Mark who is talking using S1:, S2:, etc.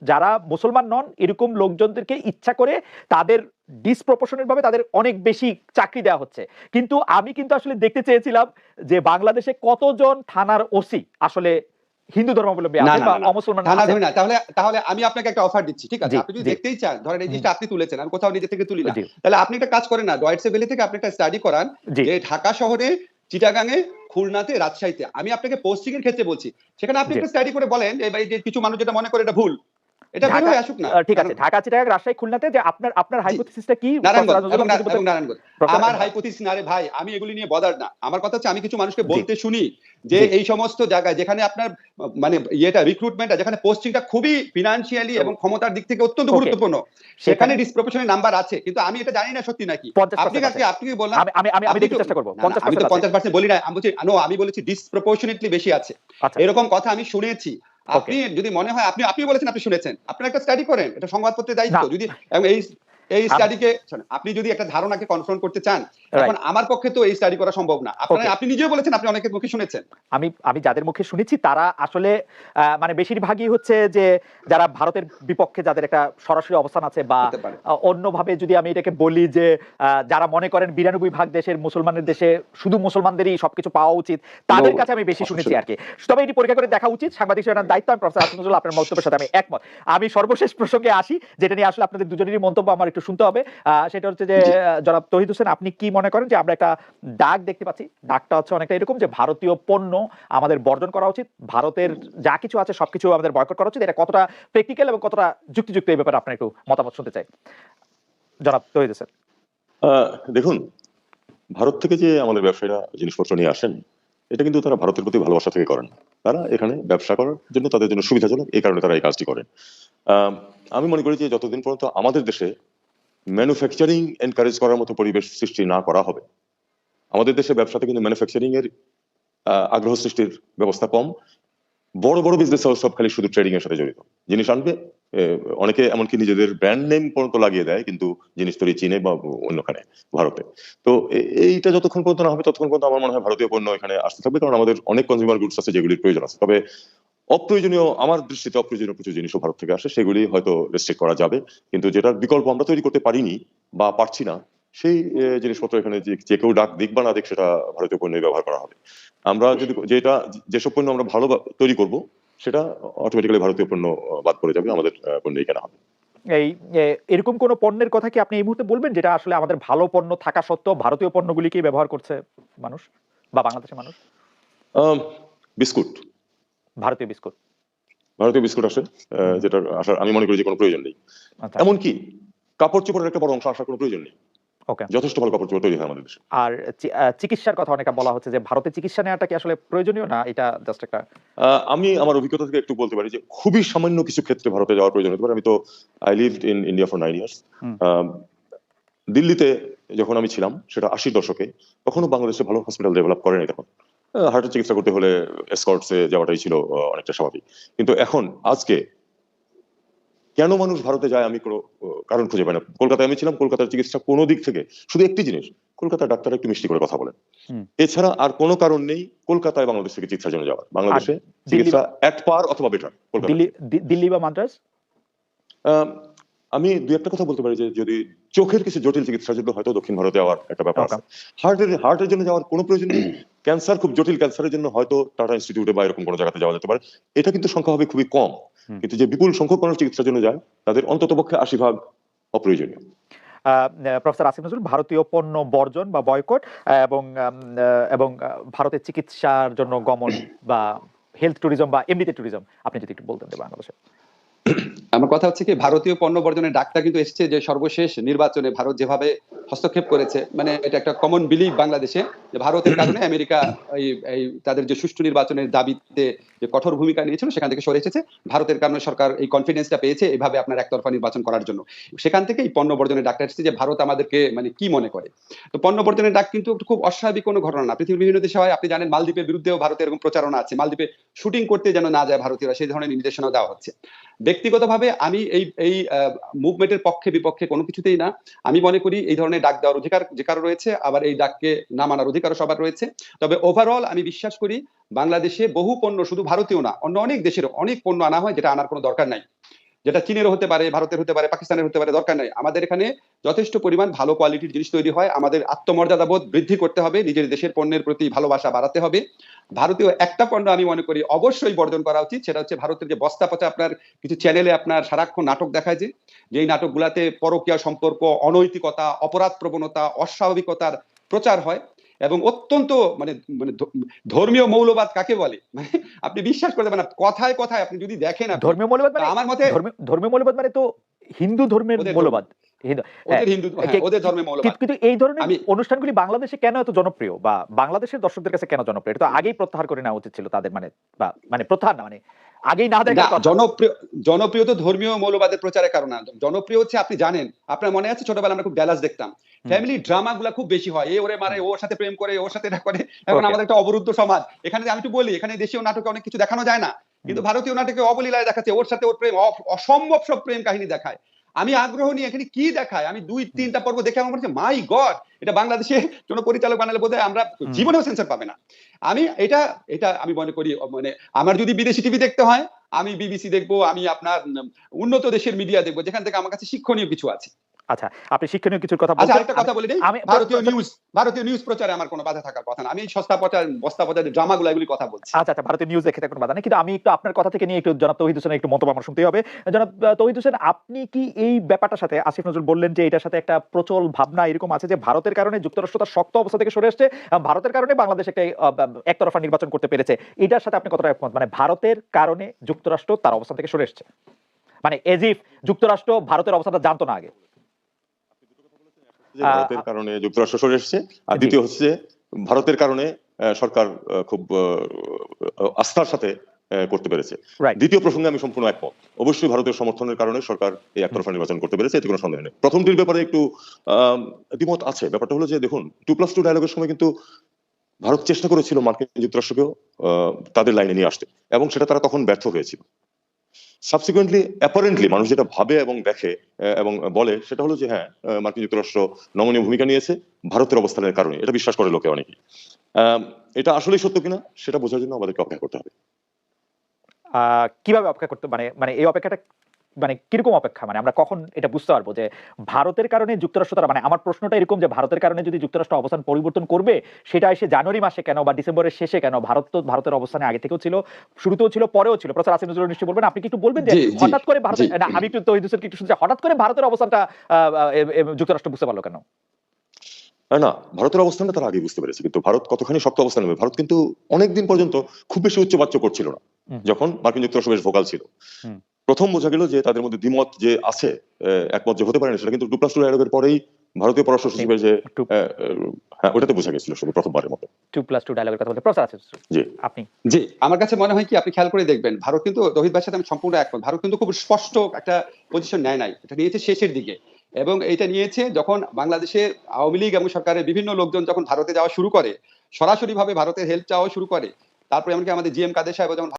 S1: যারা মুসলমান নন এরকম লোকজনদেরকে ইচ্ছা করে তাদের ডিসপ্রপোর্শনেট ভাবে তাদের অনেক বেশি চাকরি দেওয়া হচ্ছে। কিন্তু আমি কিন্তু আসলে দেখতে চেয়েছিলাম যে বাংলাদেশে কতজন থানার ওসি আসলে হিন্দু ধর্মাবলম্বী
S2: না
S1: আছেন
S2: না
S1: বা
S2: না না
S1: অমুসলমান
S2: থানা
S1: আছেন।
S2: ধরি না, তাহলে তাহলে আমি আপনাকে একটা অফার দিচ্ছি, ঠিক আছে?
S1: জি
S2: আপনি যদি
S1: জি
S2: দেখতেই চান, ধরেন এই
S1: হুম,
S2: জিনিসটা আপনি তুলেছেন, আমি কোথাও নিজে থেকে তুলি না,
S1: জি
S2: তাহলে আপনি একটা কাজ করেন না, ডয়েটসে ভ্যালি থেকে আপনি একটা স্টাডি করান
S1: জি
S2: যে ঢাকা শহরে, চিটাগাঙে, খুলনাতে, রাজশাহীতে, আমি আপনাকে পোস্টিং এর ক্ষেত্রে বলছি, সেখানে আপনি
S1: জি
S2: একটা স্টাডি করে বলেন যে কিছু মানুষ যেটা মনে করে এটা ভুল, এটা বের
S1: ঢাকা
S2: হয়ে আসুক না।
S1: ঠিক
S2: কারণ
S1: আছে, ঢাকা, চিটাগাং, রাজশাহী, খুলনাতে যে আপনার আপনার
S2: জি
S1: হাইপোথিসিসটা কি প্রফেসর
S2: নারায়ণগঞ্জ
S1: আজিজুল, আমাকে একটু বলতে।
S2: এবং নারায়ণগঞ্জ
S1: প্রফেসর
S2: আমার হাইপোথিস না রে ভাই, আমি এগুলি নিয়ে বদার না, আমার কথা হচ্ছে আমি কিছু মানুষকে
S1: জি
S2: বলতে শুনি যে
S1: জি
S2: এই সমস্ত জায়গায় যেখানে আপনার মানে ইয়েটা রিক্রুটমেন্টটা, যেখানে পোস্টিংটা খুবই ফিনান্সিয়ালি এবং ক্ষমতার দিক থেকে অত্যন্ত
S1: ওকে
S2: গুরুত্বপূর্ণ, সেখানে
S1: সেখানে
S2: ডিসপ্রপোর্শনাল নাম্বার আছে, কিন্তু আমি এটা জানি না সত্যি নাকি।
S1: 50%
S2: আপনি
S1: আছে।
S2: আপনি কি বললাম,
S1: আমি আমি আমি আমি
S2: আপনি
S1: দেখতে
S2: তো
S1: চেষ্টা করব,
S2: না না, আমি তো
S1: 50% আছে।
S2: 50% বলি না, আমি বলছি নো, আমি বলেছি ডিসপ্রপোর্শনেটলি বেশি আছে,
S1: আচ্ছা
S2: এরকম কথা আমি শুনেছি।
S1: ওকে
S2: আপনি যদি মনে হয়, আপনি বলেছেন আপনি শুনেছেন, আপনার একটা স্টাডি করেন, এটা সংবাদপত্রের
S1: না
S2: দায়িত্ব। যদি এবং এই
S1: আমি
S2: স্টাডিকে আপনি যদি একটা ধারণাকে কনফ্রন্ট করতে চান, এখন
S1: রাইট
S2: আমার পক্ষে তো এই স্টাডি করা সম্ভব না।
S1: ওকে
S2: আপনি নিজেও বলেছেন আপনি অনেকের মুখে শুনেছেন।
S1: আমি আমি যাদের মুখে শুনেছি তারা আসলে মানে বেশিরভাগই হচ্ছে যে যারা ভারতের বিপক্ষে যাদের একটা সরাসরি অবস্থান আছে বা
S2: হতে পারে।
S1: অন্যভাবে যদি আমি এটাকে বলি যে যারা মনে করেন 92 ভাগ দেশের মুসলমানের দেশে শুধু মুসলমানদেরই সবকিছু পাওয়া উচিত,
S2: নো,
S1: তাদের কাছে আমি বেশি শুনেছি
S2: আসলে
S1: আর কি। তবে এটি পরীক্ষা করে দেখা উচিত, সাংবাদিক সেটার দায়িত্ব। আমি প্রফেসর আসিফ নজরুল, আপনার বক্তব্যের সাথে আমি একমত। আমি সর্বশেষ প্রসঙ্গে আসি, যেটা নিয়ে আসলে আপনাদের দুজনেরই মন্তব্য আমার একটু শুনতে হবে। সেটা হচ্ছে যে
S2: জি
S1: জনাব তৌহিদ হোসেন, আপনি কি মনে করেন যে আমরা একটা ডাক দেখতে পাচ্ছি, ডাকটা হচ্ছে অনেকটা এরকম যে ভারতীয় পণ্য আমাদের বর্জন করা উচিত, ভারতের যা কিছু আছে সবকিছু আমাদের বয়কট করা উচিত, এটা কতটা প্র্যাকটিক্যাল এবং কতটা যুক্তিযুক্ত এই ব্যাপারে আপনার একটু মতামত শুনতে চাই জনাব তৌহিদ হোসেন।
S3: দেখুন, ভারত থেকে যে আমাদের ব্যবসায়ীরা জিনিসপত্র নিয়ে আসেন, এটা কিন্তু তারা ভারতের প্রতি ভালোবাসা থেকে করেন। তারা এখানে ব্যবসা করার জন্য তাদের জন্য সুবিধাজনক, এই কারণে তারা এই কাজটি করেন। আমি মনে করি যে যতদিন পর্যন্ত আমাদের দেশে ম্যানুফ্যাকচারিং এনকারেজ করার মতো পরিবেশ সৃষ্টি না করা হবে, আমাদের দেশে ব্যবসাতে কিন্তু ম্যানুফ্যাকচারিং এর আগ্রহ সৃষ্টির ব্যবস্থা কম। বড় বড় বিজনেস হাউস সব খালি শুধু ট্রেডিং এর সাথে জড়িত, জিনিস আনবে, অনেকে এমনকি নিজেদের ব্র্যান্ড নেম পর্যন্ত লাগিয়ে দেয়, কিন্তু জিনিস তৈরি চীনে বা অন্যখানে, ভারতে। তো এইটা যতক্ষণ পর্যন্ত না হবে ততক্ষণ পর্যন্ত আমার মনে হয় ভারতীয় পণ্য এখানে আসতে থাকবে, কারণ আমাদের অনেক কনজিউমার গুডস আছে যেগুলির প্রয়োজন আছে। তবে অপ্রয়োজনীয়, আমার দৃষ্টিতে অপ্রয়োজনীয় কিছু জিনিসও ভারত থেকে আসে, সেগুলি হয়তো রেস্ট্রিক্ট করা যাবে, কিন্তু যেটার বিকল্প আমরা তৈরি করতে পারিনি বা পারছি না, সেই জিনিসপত্র এখানে যে কেউ ডাক দিক বা না দিক, সেটা ভারতীয় পণ্যই ব্যবহার করা হবে। আমরা যদি যেসব পণ্য আমরা ভালো তৈরি করব, সেটা অটোমেটিক্যালি ভারতীয় পণ্য বাদ পড়ে যাবে, আমাদের পণ্যই কেনা হবে।
S1: এই এরকম কোন পণ্যের কথা কি আপনি এই মুহূর্তে বলবেন যেটা আসলে আমাদের ভালো পণ্য থাকা সত্ত্বেও ভারতীয় পণ্যগুলিকে ব্যবহার করছে মানুষ বা বাংলাদেশের মানুষ?
S3: বিস্কুট,
S1: ভারতীয় বিস্কুট।
S3: ভারতীয় বিস্কুট আসে, যেটার আসার আমি মনে করি যে কোনো প্রয়োজন নেই।
S1: আচ্ছা
S3: এমনকি কাপড় চোপড়ের একটা বড় অংশ আসার কোনো প্রয়োজন নেই,
S1: ওকে।
S3: যথেষ্ট ভালো কাপড় চোপড় তৈরি হয় আমাদের দেশে।
S1: আর চিকিৎসার কথা অনেকে বলা হচ্ছে যে ভারতে চিকিৎসা নেওয়াটা কি আসলে প্রয়োজনীয় না, এটা জাস্ট একটা।
S3: আমি আমার অভিজ্ঞতা থেকে একটু বলতে পারি যে খুবই সামান্য কিছু ক্ষেত্রে ভারতে যাওয়ার প্রয়োজন হতে পারে। আমি তো I lived in India for 9 years. দিল্লিতে যখন আমি ছিলাম, সেটা 80-র দশকে, তখনও বাংলাদেশে ভালো হসপিটাল ডেভেলপ করেনি তখন। হার্টের চিকিৎসা করতে হলে এসকর্টসে যাওয়াটাই ছিল অনেকটা স্বাভাবিক। কিন্তু এখন আজকে কেন মানুষ ভারতে যায় আমি কোনো কারণ খুঁজে পাই না। কলকাতায় আমি ছিলাম, কলকাতার চিকিৎসা কোনো দিক থেকে, শুধু একটি জিনিস, কলকাতার ডাক্তার একটু মিষ্টি করে কথা বলেন, এছাড়া আর কোনো কারণ নেই কলকাতায় বাংলাদেশ থেকে চিকিৎসার জন্য যাওয়ার। বাংলাদেশে চিকিৎসা এট পার অথবা বেটার।
S1: দিল্লি বা মাদ্রাজ।
S3: আমি দুই একটা কথা বলতে পারি যে যদি চোখের কিছু জটিল চিকিৎসার জন্য হয়তো দক্ষিণ ভারতে যাওয়ার একটা ব্যাপার আছে। হার্টের জন্য যাওয়ার কোনো প্রয়োজন নেই। ক্যান্সার, খুব জটিল ক্যান্সারের জন্য হয়তো টাটা ইনস্টিটিউটে বা এরকম কোনো জায়গাতে যাওয়া যেতে পারে, এটা কিন্তু সংখ্যা হবে খুবই কম। কিন্তু যে বিপুল সংখ্যক মানুষ চিকিৎসার জন্য যায়, তাদের অন্ততপক্ষে 80% অপ্রয়োজনীয়।
S1: প্রফেসর আসিফ নজরুল, ভারতীয় পণ্য বর্জন বা বয়কট এবং এবং ভারতের চিকিৎসার জন্য গমন বা হেলথ ট্যুরিজম বা এমনিতে ট্যুরিজম, আপনি যদি একটু বলতেন বাংলাদেশে।
S2: আমার কথা হচ্ছে কি, ভারতীয় পণ্য বর্জনের ডাকটা কিন্তু এসেছে যে সর্বশেষ নির্বাচনে ভারত যেভাবে হস্তক্ষেপ করেছে, মানে এটা একটা কমন বিলিভ বাংলাদেশে যে ভারতের কারণে আমেরিকা এই তাদের যে সুষ্ঠু নির্বাচনের দাবিতে যে কঠোর ভূমিকা নিয়েছিল সেখান থেকে সরে এসেছে। ভারতের কারণে সরকার এই কনফিডেন্সটা পেয়েছে এইভাবে আপনার একতরফা নির্বাচন করার জন্য। সেখান থেকে এই পণ্য বর্জনের ডাকটা এসেছে যে ভারত আমাদেরকে মানে কি মনে করে। তো পণ্য বর্জনের ডাক কিন্তু খুব অস্বাভাবিক কোনো ঘটনা না, পৃথিবীর বিভিন্ন দেশে হয়। আপনি জানেন মালদ্বীপের বিরুদ্ধেও ভারতের এরকম প্রচারণা আছে, মালদ্বীপে শুটিং করতে যেন না যায় ভারতীয়রা, সেই ধরনের নির্দেশনা দেওয়া হচ্ছে। ব্যক্তিগতভাবে আমি এই মুভমেন্টের পক্ষে বিপক্ষে কোনো কিছুতেই না। আমি মনে করি এই ধরনের ডাক দেওয়ার অধিকার যে কারো রয়েছে, আবার এই ডাককে না মানার অধিকারও সবার রয়েছে। তবে ওভারঅল আমি বিশ্বাস করি বাংলাদেশে বহু পণ্য, শুধু ভারতীয় না, অন্য অনেক দেশের অনেক পণ্য আনা হয় যেটা আনার কোনো দরকার নাই। যেটা চীনেরও হতে পারে, ভারতের হতে পারে, পাকিস্তানের হতে পারে, দরকার নাই। আমাদের এখানে যথেষ্ট পরিমাণ ভালো কোয়ালিটির জিনিস তৈরি হয়। আমাদের আত্মমর্যাদা বোধ বৃদ্ধি করতে হবে, নিজের দেশের পণ্যের প্রতি ভালোবাসা বাড়াতে হবে। ভারতীয় একটা পণ্য আমি মনে করি অবশ্যই বর্জন করা উচিত, সেটা হচ্ছে ভারতের যে বস্তা পচা আপনার কিছু চ্যানেলে আপনার সারাক্ষণ নাটক দেখায়, যেই নাটকগুলাতে পরকীয়া সম্পর্ক, অনৈতিকতা, অপরাধ প্রবণতা, অস্বাভাবিকতার প্রচার হয় এবং অত্যন্ত মানে মানে ধর্মীয় মৌলবাদ কাকে বলে মানে আপনি বিশ্বাস করতে পারেন না, কথায় কথায় আপনি যদি দেখেন আপনি,
S1: ধর্মীয় মৌলবাদ
S2: তা
S1: মানে
S2: আমার মতে
S1: ধর্মীয় মৌলবাদ মানে তো হিন্দু ধর্মের
S2: ওদের
S1: মৌলবাদ। হিন্দু, হ্যাঁ।
S2: ওদের হিন্দু, হ্যাঁ, ওদের ধর্মের মৌলবাদ।
S1: কিন্তু এই ধরনের
S2: আমি
S1: অনুষ্ঠানগুলি বাংলাদেশে কেন এত জনপ্রিয়, বা বাংলাদেশের দর্শকদের কাছে কেন জনপ্রিয়? এটা তো আগেই প্রত্যাহার করে নেওয়া উচিত ছিল তাদের, মানে বা মানে প্রত্যাহার না, মানে আগেই না
S2: না,
S1: দেখার কথা।
S2: জনপ্রিয় তো ধর্মীয় মৌলবাদের প্রচারের কারণ না। জনপ্রিয় হচ্ছে, আপনি জানেন, আপনার মনে আছে ছোটবেলায় আমরা খুব ড্যালাস দেখতাম, ফ্যামিলি ড্রামা গুলা খুব বেশি হয়, এ ওরে মারে, ওর সাথে প্রেম করে, ওর সাথে এটা করে। এখন
S1: Okay.
S2: আমাদের একটা অবরুদ্ধ সমাজ। এখানে আমি একটু বলি, এখানে দেশীয় নাটকে অনেক কিছু দেখানো যায় না, কিন্তু ভারতীয় নাটকে অবলীলায় দেখাচ্ছে, ওর সাথে ওর প্রেম, অসম্ভব সব প্রেম কাহিনী দেখায়। আমি আগ্রহ নিয়ে এখানে কি দেখায়, আমি 2-3টা পর্ব দেখে আমার মনে হচ্ছে মাই গড, এটা বাংলাদেশে কোন পরিচালক বানালে বোধহয় আমরা জীবনেও সেন্সর পাবে না। আমি এটা এটা আমি মনে করি, মানে আমার যদি বিদেশি টিভি দেখতে হয়, আমি বিবিসি দেখবো, আমি আপনার উন্নত দেশের মিডিয়া দেখবো, যেখান থেকে আমার কাছে শিক্ষণীয় কিছু আছে।
S1: আচ্ছা, আপনি শিক্ষণীয় কিছুর কথা
S2: আচ্ছা,
S1: বলছেন।
S2: আরেকটা কথা বলে দিই,
S1: আমি
S2: ভারতীয় নিউজ প্রচারে আমার কোনো বাধা থাকার কথা না। আমি সস্তা প্রচার, বস্তা প্রচার, ড্রামাগুলো এগুলি কথা বলছি।
S1: আচ্ছা, আচ্ছা, ভারতীয় নিউজ দেখে কোনো বাধা নেই। কিন্তু আমি একটু আপনার কথা থেকে নিয়ে একটু জনাব তৌহিদ হোসেনের একটু মন্তব্য আমার শুনতেই হবে। জনাব তৌহিদ হোসেন, আপনি কি এই ব্যাপারটার সাথে, আসিফ নজরুল বললেন যে এটার সাথে একটা প্রচল ভাবনা এরকম আছে যে ভারতের কারণে যুক্তরাষ্ট্র তার শক্ত অবস্থা থেকে সরে আসছে, ভারতের কারণে বাংলাদেশ একটা একতরফা নির্বাচন করতে পেরেছে। এটার সাথে আপনি কতটা একমত? মানে ভারতের কারণে যুক্তরাষ্ট্র তার অবস্থান থেকে সরে এসেছে, মানে এজ ইফ যুক্তরাষ্ট্র ভারতের অবস্থাটা জানতো না আগে।
S3: যে ভারতের কারণে যুক্তরাষ্ট্র সরে এসেছে, আর
S1: জি।
S3: দ্বিতীয় হচ্ছে যে ভারতের কারণে সরকার খুব আস্থার সাথে করতে পেরেছে।
S1: রাইট।
S3: দ্বিতীয় প্রসঙ্গে আমি সম্পূর্ণ একমত। অবশ্যই ভারতের সমর্থনের কারণে সরকার এই একতরফা নির্বাচন করতে পেরেছে, এতে কোনো সন্দেহ নেই। প্রথমটির ব্যাপারে একটু দ্বিমত আছে। ব্যাপারটা হলো যে দেখুন, 2+2 ডায়ালগের সময় কিন্তু ভারত চেষ্টা করেছিল মার্কিন যুক্তরাষ্ট্রকেও তাদের লাইনে নিয়ে আসতে, এবং সেটা তারা তখন ব্যর্থ হয়েছিল। সাবসিকুয়েন্টলি অ্যাপারেন্টলি মানুষ যেটা ভাবে এবং দেখে এবং বলে, সেটা হলো যে হ্যাঁ, মার্কিন যুক্তরাষ্ট্র নমনীয় ভূমিকা নিয়েছে ভারতের অবস্থানের কারণে। এটা বিশ্বাস করে লোকে অনেকেই। এটা আসলেই সত্য কিনা সেটা বোঝার জন্য আমাদেরকে অপেক্ষা করতে হবে।
S1: কিভাবে অপেক্ষা করতে, মানে মানে এই অপেক্ষাটা মানে কিরকম অপেক্ষা, মানে আমরা কখন এটা বুঝতে পারবো যে ভারতের কারণে যুক্তরাষ্ট্র তারা, মানে আমার প্রশ্নটা এরকম যে ভারতের কারণে যদি যুক্তরাষ্ট্র অবস্থান পরিবর্তন করবে, সেটা এসে জানুয়ারি মাসে কেন বা ডিসেম্বরের শেষে কেন? ভারত তো ভারতের অবস্থানে আগে থেকেও ছিল, শুরুতেও ছিল, পরেও ছিল। প্রফেসর আসিফ নজরুল নিশ্চয়ই বলবেন, আপনি কি একটু বলবেন যে
S2: জি, জি,
S1: হঠাৎ করে ভারত,
S2: জি।
S1: না আমি একটু তৌহিদ হোসেনকে একটু শুনতে চাই, হঠাৎ করে ভারতের অবস্থানটা যুক্তরাষ্ট্র বুঝতে পারলো কেন?
S3: না, ভারতের অবস্থানটা তারা আগে বুঝতে পেরেছে, কিন্তু ভারত কতখানি শক্ত অবস্থান নেবে। ভারত কিন্তু অনেকদিন পর্যন্ত খুব বেশি উচ্চবাচ্য করছিল না, যখন মার্কিন যুক্তরাষ্ট্র বেশ ভোকাল ছিল। প্রথম বোঝা গেল যে তাদের মধ্যে দ্বিমত যে আছে, একমত যে হতে পারে না, সেটা কিন্তু 2+2 ডায়ালগের পরেই ভারতীয় পররাষ্ট্র সচিবের যে হ্যাঁ, ওটাতে বোঝা গেছিল শুধু প্রথমবারের মতো।
S1: 2+2 ডায়ালগের কথা বলতে প্রফেসর আসিফ
S3: জি,
S1: আপনি।
S2: জি, আমার কাছে মনে হয় কি, আপনি খেয়াল করে দেখবেন, ভারত কিন্তু তৌহিদ ভাইয়ের সাথে আমি সম্পূর্ণ একমত। ভারত কিন্তু খুব স্পষ্ট একটা পজিশন নেয় নাই, এটা নিয়েছে শেষের দিকে, এবং এটা নিয়েছে যখন বাংলাদেশের আওয়ামী লীগ এবং সরকারের বিভিন্ন লোকজন যখন ভারতে যাওয়া শুরু করে, সরাসরি ভাবে ভারতের হেল্প চাওয়া শুরু করে, তারপরে এমনকি আমাদের জিএম কাদের সাহেব যেমন